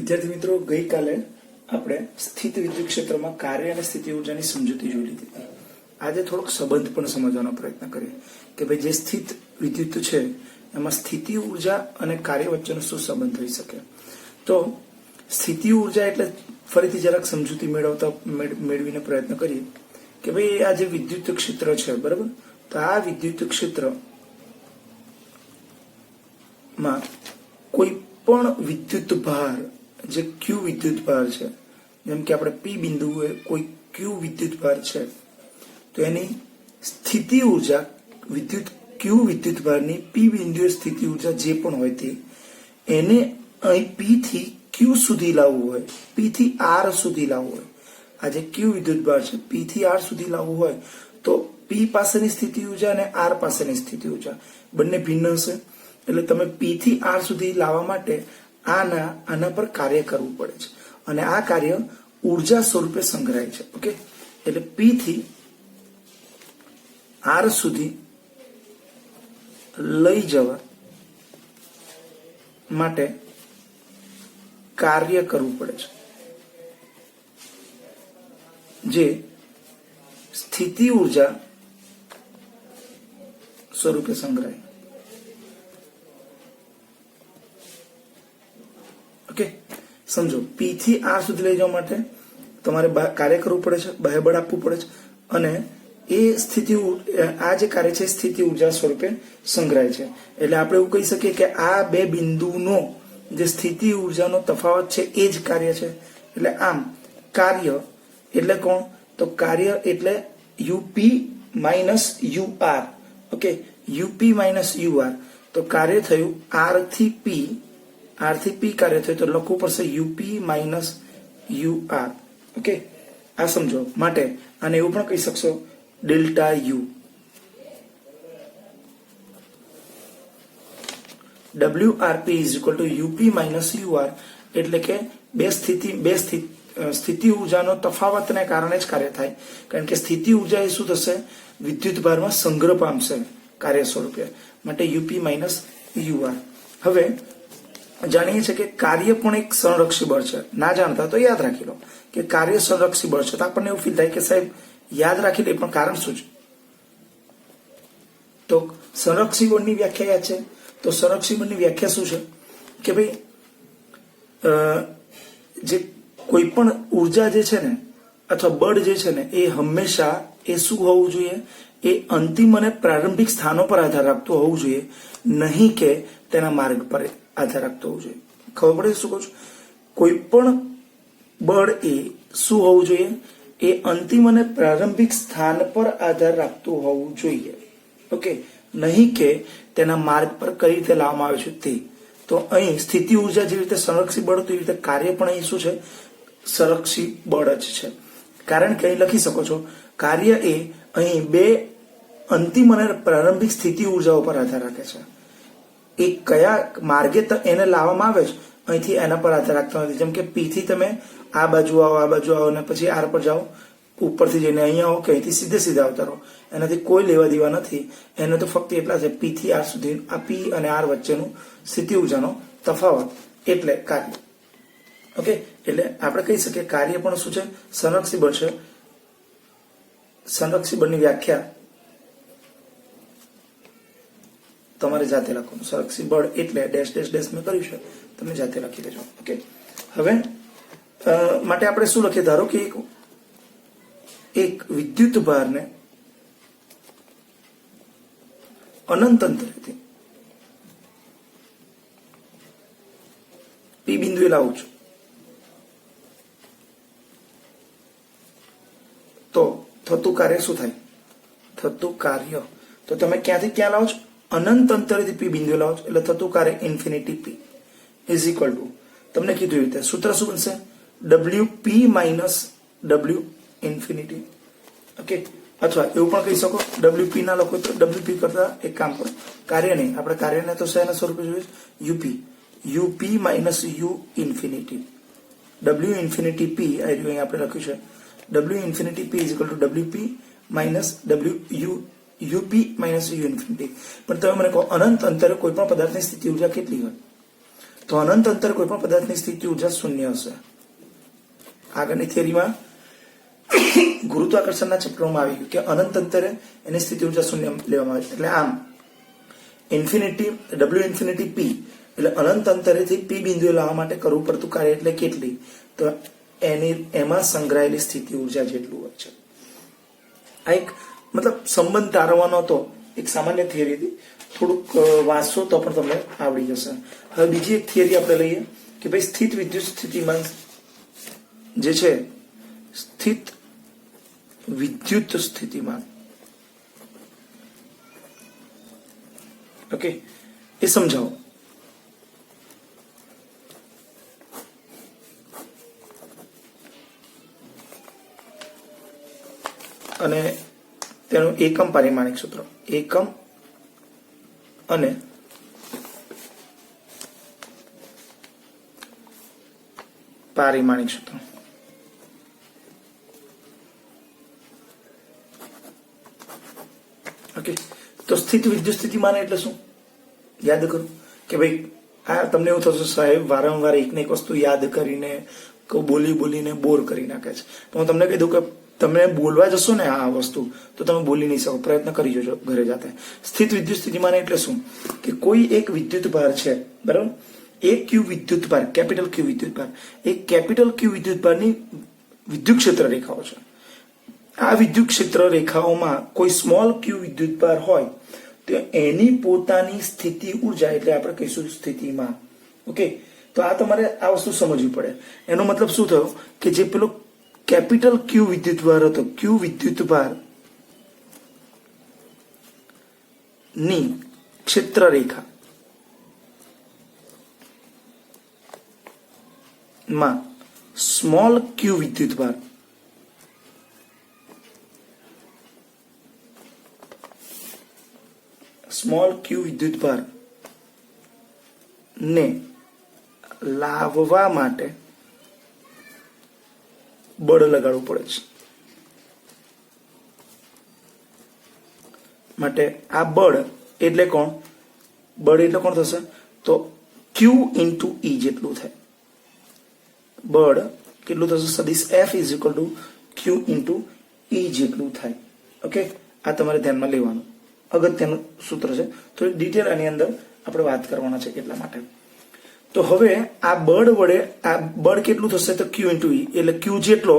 વિદ્યાર્થી મિત્રો, ગઈકાલે આપણે સ્થિત વિદ્યુત ક્ષેત્રમાં કાર્ય અને સ્થિતિ ઉર્જાની સમજૂતી જોઈ લીધી હતી. આજે થોડોક સંબંધ પણ સમજવાનો પ્રયત્ન કરીએ કે ભાઈ જે સ્થિત વિદ્યુત છે એમાં સ્થિતિ ઉર્જા અને કાર્ય વચ્ચેનો શું સંબંધ થઈ શકે. તો સ્થિતિ ઉર્જા એટલે ફરીથી જરાક સમજૂતી મેળવીને પ્રયત્ન કરીએ કે ભાઈ આ જે વિદ્યુત ક્ષેત્ર છે, બરાબર, તો આ વિદ્યુત ક્ષેત્રમાં કોઈ પણ વિદ્યુત ભાર, જે ક્યુ વિદ્યુત ભાર છે, જેમ કે આપણે પી બિંદુએ કોઈ ક્યુ વિદ્યુત ભાર છે, તો એની સ્થિતિ ઉર્જા ક્યુ વિદ્યુત ભારની પી બિંદુએ સ્થિતિ ઉર્જા જે પણ હોય તે એને અહીં પી થી ક્યુ સુધી લાવવું હોય, પી થી આર સુધી લાવવું હોય. આ જે ક્યુ વિદ્યુત ભાર છે પી થી આર સુધી લાવવું હોય તો પી પાસેની સ્થિતિ ઉર્જા અને આર પાસેની સ્થિતિ ઉર્જા બંને ભિન્ન હશે. એટલે તમે પી થી આર સુધી લાવવા માટે આના પર કાર્ય કરવું પડે છે અને આ કાર્ય ઉર્જા સ્વરૂપે સંગ્રહાય છે. ઓકે, એટલે પી થી આર સુધી લઈ જવા માટે કાર્ય કરવું પડે છે, જે સ્થિતિ ઉર્જા સ્વરૂપે સંગ્રહાય. ઓકે, સમજો, પી થી આર સુધી લઈ જવા માટે તમારે કાર્ય કરવું પડે છે, બાહ્યબળ આપવું પડે છે અને એ આ જે કાર્ય છે સ્થિતિ ઉર્જા સ્વરૂપે સંગ્રહાય છે. એટલે આપણે એવું કહી શકીએ કે આ બે બિંદુનો જે સ્થિતિ ઉર્જાનો તફાવત છે એ જ કાર્ય છે. એટલે આમ કાર્ય એટલે કોણ? તો કાર્ય એટલે UP minus UR. Okay, UP minus UR. તો કાર્ય થયું આર થી પી કાર્ય થયું તો લખવું પડશે યુપી માઇનસ યુઆર. ઓકે, આ સમજો. માટે આને એવું પણ કહી શકશો delta you. WRP is equal two UP minus UR. એટલે કે બે સ્થિતિ ઉર્જાનો તફાવતને કારણે જ કાર્ય થાય. કારણ કે સ્થિતિ ઉર્જા એ શું થશે? વિદ્યુત ભારમાં સંગ્રહ પામશે કાર્ય સ્વરૂપે. માટે યુપી માઇનસ યુઆર. હવે જાણીએ છીએ કે કાર્ય પણ એક સંરક્ષી બળ છે. ના જાણતા તો યાદ રાખી લો કે કાર્ય સંરક્ષી બળ છે. તો આપણને એવું ફીલ થાય કે સાહેબ યાદ રાખી લે, પણ કારણ શું છે? તો સંરક્ષી બળની વ્યાખ્યા યાદ છે. તો સંરક્ષી બળની વ્યાખ્યા શું છે કે ભાઈ જે કોઈ પણ ઉર્જા જે છે ને અથવા બળ જે છે ને એ હંમેશા એ શું હોવું જોઈએ? એ અંતિમ અને પ્રારંભિક સ્થાનો પર આધાર રાખતું હોવું જોઈએ, નહીં કે તેના માર્ગ પર આધાર રાખતો હોવું જોઈએ. ખબર પડે શું કહું છું? કોઈ પણ બળ એ શું હોવું જોઈએ? એ અંતિમ અને પ્રારંભિક સ્થાન પર આધાર રાખતું હોવું જોઈએ. ઓકે, નહીં કે તેના માર્ગ પર કઈ રીતે લાવવામાં આવે છે તે. તો અહીં સ્થિતિ ઉર્જા જેવી રીતે સંરક્ષી બળ હતું એવી રીતે કાર્ય પણ અહીં શું છે? સંરક્ષી બળ જ છે. કારણ કે અહીં લખી શકો છો કાર્ય એ અહીં બે અંતિમ અને પ્રારંભિક સ્થિતિ ઉર્જાઓ પર આધાર રાખે છે. એ કયા માર્ગે એને લાવવામાં આવે છે અહીંથી એના પર આધાર રાખતા નથી. જેમ કે પી થી તમે આ બાજુ આવો અને પછી આર પર જાઓ, ઉપરથી જઈને અહીંયા આવો કે અહીંથી સીધે આવતા રહો, એનાથી કોઈ લેવા દેવા નથી. એને તો ફક્ત એટલા છે પી થી આર સુધી, આ પી અને આર વચ્ચેનું સ્થિતિ ઉર્જાનો તફાવત એટલે કાર્ય. ઓકે, એટલે આપણે કહી શકીએ કાર્ય પણ શું છે? સંરક્ષી બળ છે. સંરક્ષી બળની વ્યાખ્યા તમારે જાતે લખવાનું. સંરક્ષી બળ એટલે ડેશ ડેશ ડેશ મેં કર્યું છે, તમે જાતે લખી દેજો. ઓકે, હવે માટે આપણે શું લખીએ? ધારો કે એક વિદ્યુત ભારને અનંત અંતરેથી પી બિંદુએ લાવું છું, તો થતું કાર્ય શું થાય? થતું કાર્ય તો તમે ક્યાંથી ક્યાં લાવો છો? અનંત અંતરેથી પી બિંદુએ લાવો છો, એટલે થતું કાર્ય infinity P is equal two, તમને કીધું એવી રીતે સૂત્ર શું બનશે? WP minus W infinity. Okay, અથવા એવું પણ કહી શકો WP ના લખો તો WP કરતા એક કામ કરો, કાર્ય નહીં, આપણે કાર્યને તો શેના સ્વરૂપે જોઈએ? UP minus U infinity. W infinity P અહીં આપણે લખ્યું છે W infinity P is equal two WP minus UP minus U infinity. પણ તમે મને કહો અનંત અંતરે કોઈ પણ પદાર્થની સ્થિતિ ઉર્જા કેટલી હોય? તો અનંત અંતરે કોઈ પણ પદાર્થની સ્થિતિ ઉર્જા શૂન્ય હશે. આગળની થિયરીમાં ગુરુત્વાકર્ષણના ચેપ્ટરમાં આવી ગયું કે અનંત અંતરે એની સ્થિતિ ઉર્જા શૂન્ય લેવામાં આવે છે. એટલે આમ ઇન્ફિનિટી ડબલ્યુ ઇન્ફિનિટી પી એટલે અનંત અંતરેથી પી બિંદુએ લાવવા માટે કરવું પડતું કાર્ય એટલે કેટલી? તો એમાં સંગ્રહાયેલી સ્થિતિ ઉર્જા જેટલું હોય છે. આ એક મતલબ સંબંધ તારવવાનો હતો, એક સામાન્ય થિયરી હતી. થોડુંક વાંચશો તો પણ તમને આવડી જશે. હવે બીજી એક થિયરી આપણે લઈએ કે ભાઈ સ્થિત વિદ્યુત સ્થિતિમાન જે છે, સ્થિત વિદ્યુત સ્થિતિમાન, ઓકે, એ સમજાવો. અને તેનું એકમ પારિમાણિક સૂત્ર, એકમ અને પારિમાણિક સૂત્ર. ઓકે, તો સ્થિત વિદ્યુત સ્થિતિમાન એટલે શું? યાદ કરો કે ભાઈ આ તમને એવું થશે સાહેબ વારંવાર એકને એક વસ્તુ યાદ કરીને બોલીને બોર કરી નાખે છે. તો હું તમને કહી દઉં કે તમે બોલવા જશો ને આ વસ્તુ તો તમે બોલી નહીં શકો, પ્રયત્ન કરી જજો ઘરે જાતે. સ્થિત વિદ્યુત સ્થિતિમાન એટલે શું કે કોઈ એક વિદ્યુત ભાર છે, બરાબર, એક ક્યુ વિદ્યુત ભાર, કેપિટલ ક્યુ વિદ્યુત ભાર, એક કેપિટલ ક્યુ વિદ્યુત ભારની વિદ્યુત ક્ષેત્ર રેખાઓ છે. આ વિદ્યુત ક્ષેત્ર રેખાઓમાં કોઈ સ્મોલ ક્યુ વિદ્યુત ભાર હોય તો એની પોતાની સ્થિતિ ઉર્જા એટલે આપણે કહીશું સ્થિતિમાન. ઓકે, તો આ તમારે આ વસ્તુ સમજવી પડે. એનો મતલબ શું થયો કે જે પેલો કેપિટલ ક્યુ વિદ્યુત ભાર હતો, ક્યુ વિદ્યુત ભાર ની ક્ષેત્ર રેખા માં સ્મોલ ક્યુ વિદ્યુત ભાર ને લાવવા માટે બળ લગાડવું પડે છે. માટે આ બળ એટલે કોણ? બળ એટલે કોણ થશે? તો ક્યુ ઇન્ટુ ઈ જેટલું થાય. બળ કેટલું થશે? સદિશ F is equal to Q into E જેટલું થાય. ઓકે, આ તમારે ધ્યાનમાં લેવાનું અગત્યનું સૂત્ર છે. થોડી ડિટેલ આની અંદર આપણે વાત કરવાના છે એટલા માટે. તો હવે આ બળ વડે આ બળ કેટલું થશે? તો ક્યુ ઇન્ટુ ઈ એટલે ક્યુ જેટલો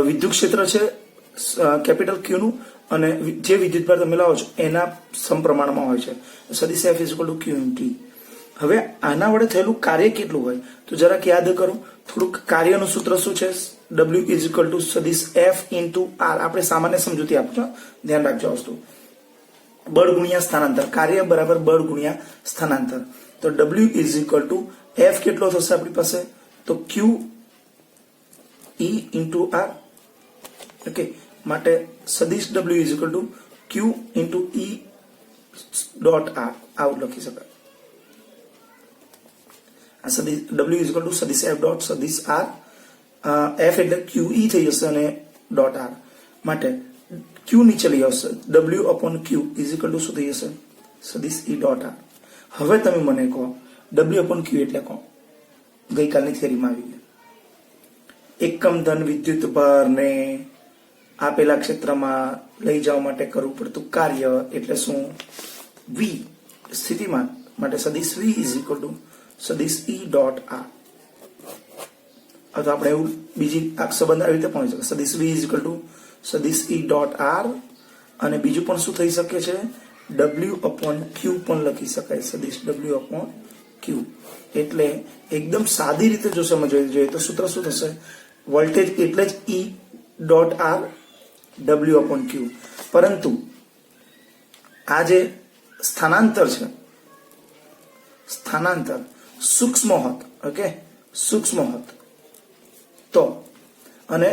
વિદ્યુત ક્ષેત્ર છે કેપિટલ ક્યુ નું અને જે વિદ્યુત ભાર તમે લાવો છો એના સમપ્રમાણમાં હોય છે. સદિશ F is equal to Q into E. હવે આના વડે થયેલું કાર્ય કેટલું હોય તો જરાક યાદ કરો. થોડુંક કાર્યનું સૂત્ર શું છે? ડબલ્યુ ઇઝ ઇક્વલ ટુ સદિશ એફ ઇન્ટુ આર. આપણે સામાન્ય સમજૂતી આપજો, ધ્યાન રાખજો વસ્તુ. બળ ગુણ્યા સ્થાનાંતર, કાર્ય બરાબર બળ ગુણ્યા સ્થાનાંતર. તો W is equal to F કેટલો થશે આપણી પાસે? તો Q E into R. Okay, માટે સદિશ W is equal to Q into E dot R આવું લખી શકાય. આ સદિશ ડબલ્યુ ઇઝ ઇક્વલ ટુ સદિશ એફ ડોટ સદિશ આર. એફ એટલે ક્યુ ઈ થઈ જશે અને ડોટ આર. માટે ક્યુ નીચે લઈ આવશે, W upon Q is equal two શું થઈ જશે? સદિશ ઈ ડોટ આર. હવે તમે મને કહો ડબલ્યુ અપોન ક્યુ એટલે કોણ? ગઈકાલની થિયરીમાં આવી ગયા. એકમ ધન વિદ્યુત ભારને આપેલા ક્ષેત્રમાં લઈ જવા માટે કરવું પડતું કાર્ય એટલે શું? વી સ્થિતિમાન. માટે સદિશ વી ઇઝ ઇક્વલ ટુ સદિશ ઈ ડોટ આર. તો આપણે એવું બીજી આ સંબંધ આવી રીતે પણ શકે. સદિશ વી ઇઝ ઇક્વલ ટુ સદિશ ઈ ડોટ આર અને બીજું પણ શું થઈ શકે છે? ડબલ્યુ અપોન ક્યુ પણ લખી શકાય. સદિશ ડબલ્યુ અપોન ક્યુ. એટલે એકદમ સાદી રીતે જો સમજવું જોઈએ તો સૂત્ર શું થશે? વોલ્ટેજ એટલે જ E dot R W upon q. પરંતુ આ જે સ્થાનાંતર છે, સ્થાનાંતર સૂક્ષ્મ હોત, ઓકે, સૂક્ષ્મ હોત તો અને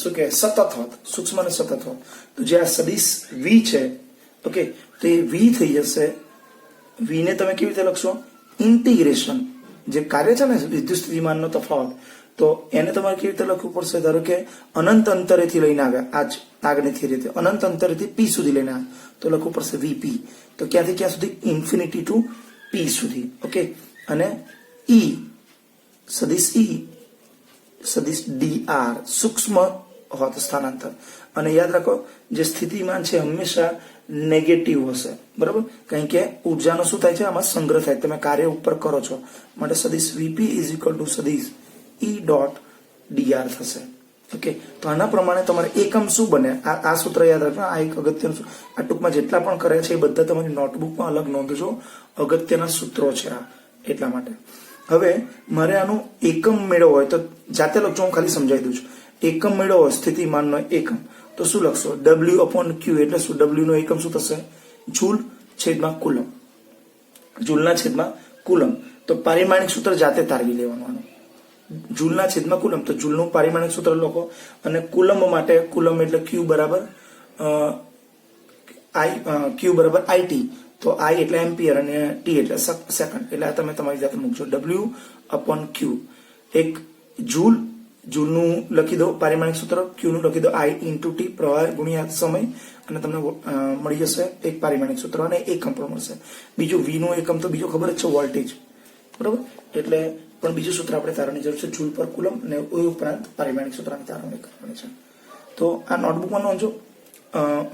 શું કે સતત હોત, સૂક્ષ્મ અને સતત હોત તો જે આ સદિશ વી છે, ઓકે, તો એ વી થઈ જશે. વી ને તમે કેવી રીતે લખશો? ઇન્ટિગ્રેશન જે કાર્ય છે ને વિદ્યુત સ્થિતિમાનનો તફાવત, તો એને તમારે કેવી રીતે લખવું પડશે? ધારો કે અનંત અંતરેથી લઈને આવ્યા, આજ આગળની થિયરી અનંત અંતરેથી પી સુધી લઈને આવ્યા તો લખવું પડશે વીપી. તો ક્યાંથી ક્યાં સુધી? ઇન્ફિનિટી ટુ પી સુધી. ઓકે, અને ઈ સદિશ ઈ સદિશ dr સૂક્ષ્મ હોત સ્થાનાંતર. અને યાદ રાખો જે સ્થિતિમાન છે હંમેશા નેગેટિવ હશે, બરાબર, કારણ કે ઉર્જાનો શું થાય છે આમાં સંગ્રહ થાય, તમે કાર્ય ઉપર કરો છો માટે સદિશ વીપી ઇઝ ઇક્વલ ટુ સદિશ ઈ ડોટ dr થશે. ઓકે, તો આના પ્રમાણે તમારે એકમ શું બને આ સૂત્ર યાદ રાખજો. આ એક અગત્યનું આ ટૂંકમાં જેટલા પણ કરે છે એ બધા તમારી નોટબુકમાં અલગ નોંધજો, અગત્યના સૂત્રો છે આ, એટલા માટે. હવે મારે આનું એકમ મેળવવો હોય તો જાતે લખજો, હું ખાલી સમજાવી દઉં છું. એકમ મેળવવો હોય સ્થિતિમાનનો એકમ તો શું લખશો? W/Q એટલે શું? W નો એકમ શું થશે? જૂલ છેદમાં કુલમ. જૂલના છેદમાં કુલમ. તો પારિમાણિક સૂત્ર જાતે તારવી લેવાનું આનું. જૂલના છેદમાં કુલમ, તો જૂલનું પારિમાણિક સૂત્ર લખો. અને કુલમ માટે કુલમ એટલે Q બરાબર IT, તો I એટલે એમ્પિયર અને T એટલે સેકન્ડ. એટલે આ તમે તમારી જાતે મૂકજો. W/Q એક જૂલ, જૂલનું લખી દો પારિમાણિક સૂત્ર, Q નું લખી દો I × T પ્રવાહ ગુણ્યા સમય, અને તમને મળી જશે એક પારિમાણિક સૂત્ર અને એકમ પણ મળશે. બીજું V નું એકમ તો બીજું ખબર જ છે, વોલ્ટેજ, બરાબર. એટલે પણ બીજું સૂત્ર આપણે તારવાની જરૂર છે, જૂલ પર કુલમ, અને એ ઉપરાંત પારિમાણિક સૂત્રની તારવણી કરવાની છે. તો આ નોટબુકમાં નોંધજો.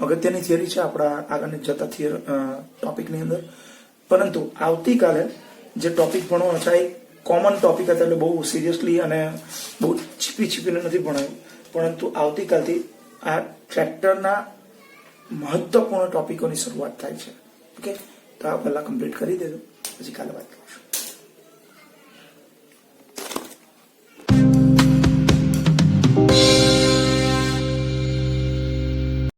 અગત્યની થિયરી છે આપણા આગળની જતા ટોપિકની અંદર. પરંતુ આવતીકાલે જે ટોપિક ભણવાનો છે એ કોમન ટોપિક હતા, એટલે બહુ સિરિયસલી અને બહુ છીપીને નથી ભણાવ્યું. પરંતુ આવતીકાલથી આ ટ્રેક્ટરના મહત્વપૂર્ણ ટોપિકોની શરૂઆત થાય છે. ઓકે, તો આ પહેલા કમ્પ્લીટ કરી દેજો, પછી કાલે વાત કરીશું.